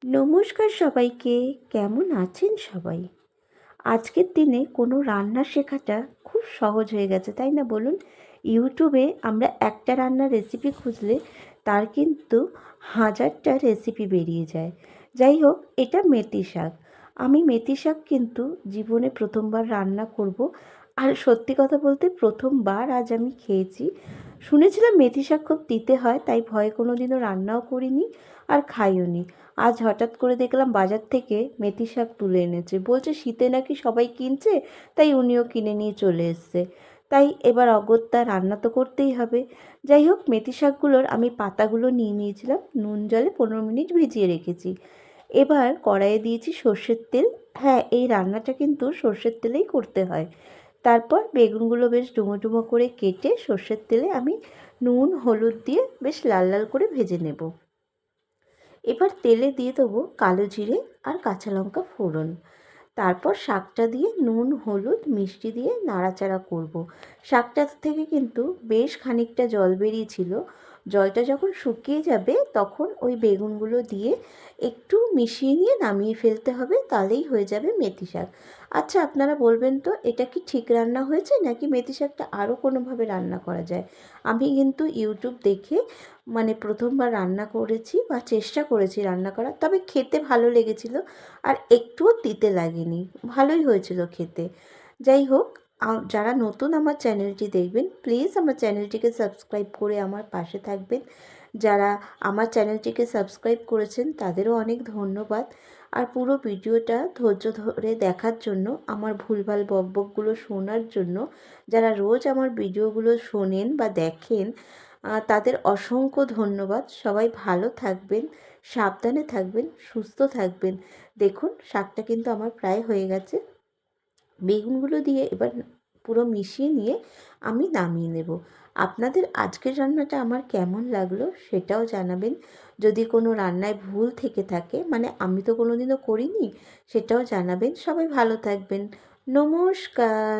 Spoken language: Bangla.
নমস্কার সবাইকে। কেমন আছেন সবাই? আজকের দিনে কোনো রান্না শেখাটা খুব সহজ হয়ে গেছে, তাই না বলুন? ইউটিউবে আমরা একটা রান্নার রেসিপি খুঁজলে তার কিন্তু হাজারটা রেসিপি বেরিয়ে যায়। যাই হোক, এটা মেথি শাক। আমি মেথি শাক কিন্তু জীবনে প্রথমবার রান্না করব। আর সত্যি কথা বলতে প্রথমবার আজ আমি খেয়েছি। শুনেছিলাম মেথি শাক খুব তিতে হয়, তাই ভয়ে কোনো দিনও রান্নাও করিনি আর খাইও নি। আজ হঠাৎ করে দেখলাম বাজার থেকে মেথি শাক তুলে এনেছে, বলছে শীতে নাকি সবাই কিনছে, তাই উনিও কিনে নিয়ে চলে এসছে। তাই এবার অগত্যা রান্না তো করতেই হবে। যাই হোক, মেথি শাকগুলোর আমি পাতাগুলো নিয়ে নিয়েছিলাম, নুন জলে 15 মিনিট ভিজিয়ে রেখেছি। এবার কড়াইয়ে দিয়েছি সর্ষের তেল। হ্যাঁ, এই রান্নাটা কিন্তু সর্ষের তেলেই করতে হয়। তারপর বেগুনগুলো বেশ ডুমো ডুমো করে কেটে সর্ষের তেলে আমি নুন হলুদ দিয়ে বেশ লাল লাল করে ভেজে নেব। এবার তেলে দিয়ে দেবো কালো জিরে আর কাঁচা লঙ্কা ফোড়ন। তারপর শাকটা দিয়ে নুন হলুদ মিষ্টি দিয়ে নাড়াচাড়া করব। শাকটা থেকে কিন্তু বেশ খানিকটা জল বেরিয়েছিল। জলটা যখন শুকিয়ে যাবে তখন ওই বেগুনগুলো দিয়ে একটু মিশিয়ে নিয়ে নামিয়ে ফেলতে হবে, তাহলেই হয়ে যাবে মেথি শাক। আচ্ছা, আপনারা বলবেন তো এটা কি ঠিক রান্না হয়েছে, নাকি মেথি শাকটা আরও কোনোভাবে রান্না করা যায়? আমি কিন্তু ইউটিউব দেখে প্রথমবার রান্না করেছি বা চেষ্টা করেছি রান্না করার, তবে খেতে ভালো লেগেছিল আর একটুও তিতে লাগেনি, ভালোই হয়েছিল খেতে। যাই হোক, যারা নতুন আমার চ্যানেলটি দেখবেন প্লিজ আমার চ্যানেলটিকে সাবস্ক্রাইব করে আমার পাশে থাকবেন। যারা আমার চ্যানেলটিকে সাবস্ক্রাইব করেছেন তাদেরও অনেক ধন্যবাদ। আর পুরো ভিডিওটা ধৈর্য ধরে দেখার জন্য, আমার ভুলভাল বকবকগুলো শোনার জন্য, যারা রোজ আমার ভিডিওগুলো শোনেন বা দেখেন, তাদের অসংখ্য ধন্যবাদ। সবাই ভালো থাকবেন, সাবধানে থাকবেন, সুস্থ থাকবেন। দেখুন, শাকটা কিন্তু আমার প্রায় হয়ে গেছে। বেগুনগুলো দিয়ে এবার পুরো মিশিয়ে নিয়ে আমি নামিয়ে নেব। আপনাদের আজকের রান্নাটা আমার কেমন লাগলো সেটাও জানাবেন। যদি কোনো রান্নায় ভুল থেকে থাকে, আমি তো কোনো দিনও করিনি, সেটাও জানাবেন। সবাই ভালো থাকবেন। নমস্কার।